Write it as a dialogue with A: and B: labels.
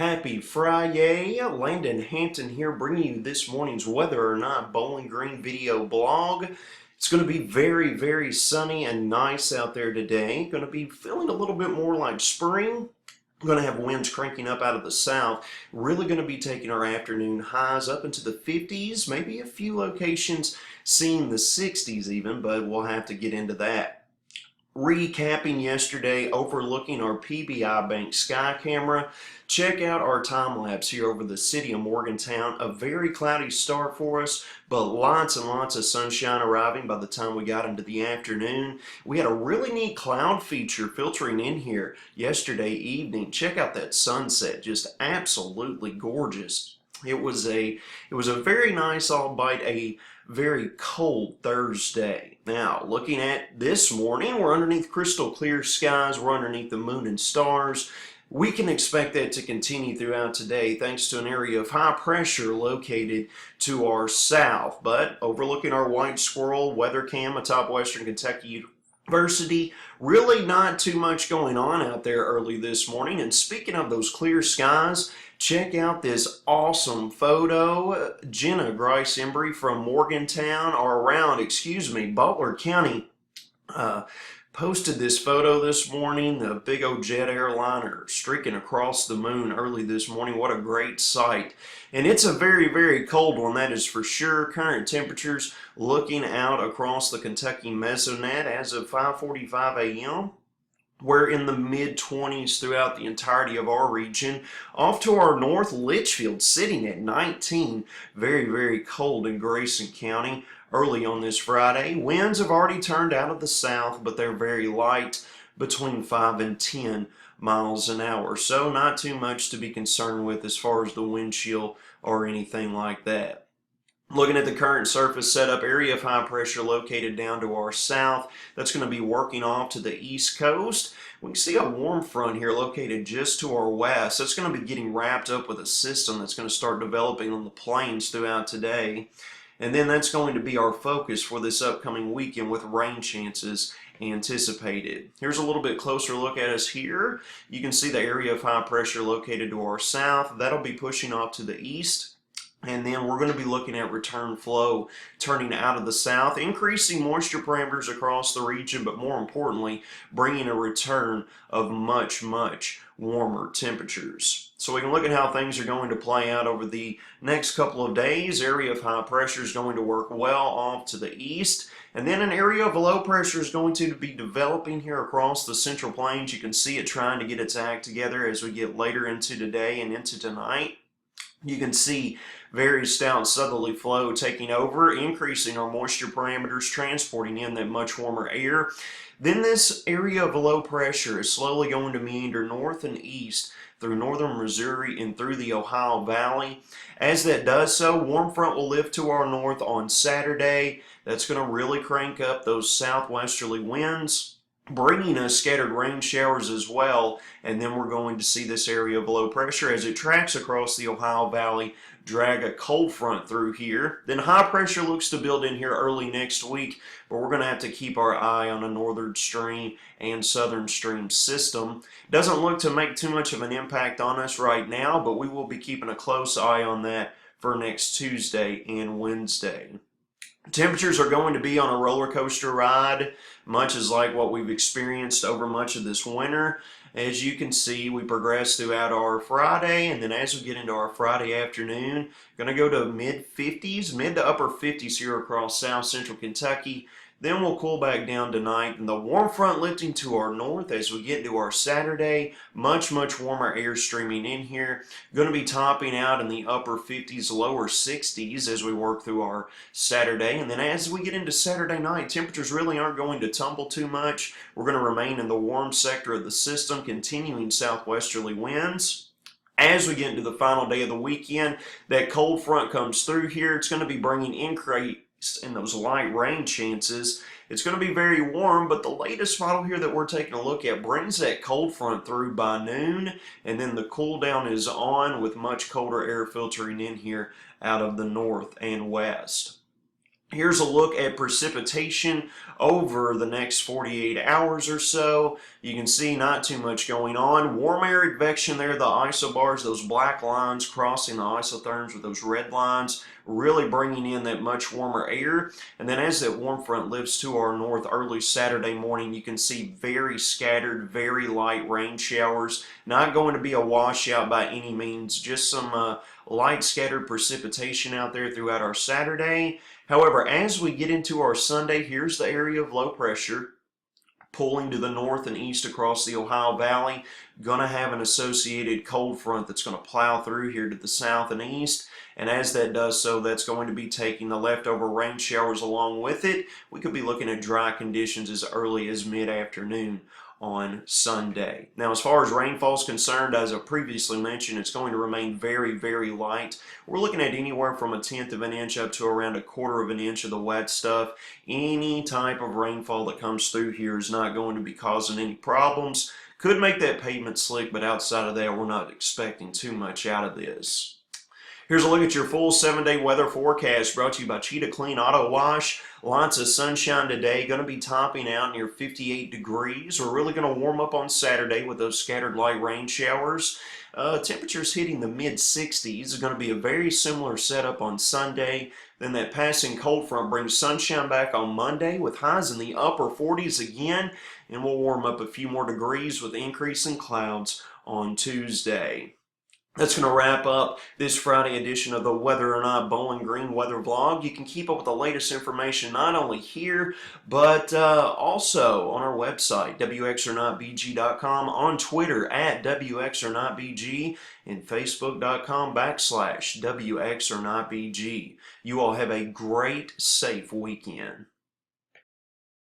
A: Happy Friday, Landon Hampton here bringing you this morning's Whether or Not Bowling Green video blog. It's going to be very sunny and nice out there today. Going to be feeling a little bit more like spring. We're going to have winds cranking up out of the south. Really going to be taking our afternoon highs up into the 50s, maybe a few locations seeing the 60s even, but we'll have to get into that. Recapping yesterday, overlooking our PBI Bank Sky Camera. Check out our time lapse here over the city of Morgantown. A very cloudy start for us, but lots and lots of sunshine arriving by the time we got into the afternoon. We had a really neat cloud feature filtering in here yesterday evening. Check out that sunset, just absolutely gorgeous. It was a very nice, albeit a very cold Thursday. Now, looking at this morning, we're underneath crystal clear skies. We're underneath the moon and stars. We can expect that to continue throughout today thanks to an area of high pressure located to our south. But overlooking our white squirrel weather cam atop Western Kentucky University, really not too much going on out there early this morning. And speaking of those clear skies, check out this awesome photo. Jenna Grice Embry from Morgantown, or around, Butler County, posted this photo this morning. The big old jet airliner streaking across the moon early this morning. What a great sight. And it's a very cold one, that is for sure. Current temperatures looking out across the Kentucky Mesonet as of 5:45 a.m. We're in the mid-20s throughout the entirety of our region. Off to our north, Litchfield sitting at 19. Very cold in Grayson County early on this Friday. Winds have already turned out of the south, but they're very light, between 5 and 10 miles an hour. So not too much to be concerned with as far as the wind chill or anything like that. Looking at the current surface setup, area of high pressure located down to our south. That's going to be working off to the east coast. We can see a warm front here located just to our west. That's going to be getting wrapped up with a system that's going to start developing on the plains throughout today. And then that's going to be our focus for this upcoming weekend with rain chances anticipated. Here's a little bit closer look at us here. You can see the area of high pressure located to our south. That'll be pushing off to the east. And then we're going to be looking at return flow turning out of the south, increasing moisture parameters across the region, but more importantly, bringing a return of much warmer temperatures. So we can look at how things are going to play out over the next couple of days. Area of high pressure is going to work well off to the east. And then an area of low pressure is going to be developing here across the Central Plains. You can see it trying to get its act together as we get later into today and into tonight. You can see very stout southerly flow taking over, increasing our moisture parameters, transporting in that much warmer air. Then this area of low pressure is slowly going to meander north and east through northern Missouri and through the Ohio Valley. As that does so, warm front will lift to our north on Saturday. That's going to really crank up those southwesterly winds, bringing us scattered rain showers as well. And then we're going to see this area of low pressure as it tracks across the Ohio Valley drag a cold front through here. Then high pressure looks to build in here early next week, but we're going to have to keep our eye on a northern stream and southern stream system. Doesn't look to make too much of an impact on us right now, but we will be keeping a close eye on that for next Tuesday and Wednesday. Temperatures are going to be on a roller coaster ride, much as like what we've experienced over much of this winter. As you can see, we progress throughout our Friday, and then as we get into our Friday afternoon, going to go to mid-50s, mid to upper 50s here across south central Kentucky. Then we'll cool back down tonight, and the warm front lifting to our north as we get into our Saturday. Much warmer air streaming in here. Going to be topping out in the upper 50s, lower 60s as we work through our Saturday. And then as we get into Saturday night, temperatures really aren't going to tumble too much. We're going to remain in the warm sector of the system, continuing southwesterly winds. As we get into the final day of the weekend, that cold front comes through here. It's going to be bringing increase in those light rain chances. It's going to be very warm, but the latest model here that we're taking a look at brings that cold front through by noon, and then the cool down is on with much colder air filtering in here out of the north and west. Here's a look at precipitation over the next 48 hours or so. You can see not too much going on. Warm air advection there, the isobars, those black lines crossing the isotherms with those red lines, really bringing in that much warmer air. And then as that warm front lifts to our north early Saturday morning, you can see very scattered, very light rain showers. Not going to be a washout by any means, just some light scattered precipitation out there throughout our Saturday. However, as we get into our Sunday, here's the area of low pressure pulling to the north and east across the Ohio Valley. Going to have an associated cold front that's going to plow through here to the south and east. And as that does so, that's going to be taking the leftover rain showers along with it. We could be looking at dry conditions as early as mid-afternoon on Sunday. Now, as far as rainfall is concerned, as I previously mentioned, it's going to remain very, very light. We're looking at anywhere from 1/10 of an inch up to around 1/4 of an inch of the wet stuff. Any type of rainfall that comes through here is not going to be causing any problems. Could make that pavement slick, but outside of that, we're not expecting too much out of this. Here's a look at your full 7-day weather forecast brought to you by Cheetah Clean Auto Wash. Lots of sunshine today, going to be topping out near 58 degrees. We're really going to warm up on Saturday with those scattered light rain showers. Temperatures hitting the mid-60s is going to be a very similar setup on Sunday. Then that passing cold front brings sunshine back on Monday with highs in the upper 40s again. And we'll warm up a few more degrees with increasing clouds on Tuesday. That's going to wrap up this Friday edition of the Whether or Not Bowling Green Weather Vlog. You can keep up with the latest information not only here, but also on our website, wxornotbg.com, on Twitter at wxornotbg, and facebook.com/wxornotbg. You all have a great, safe weekend.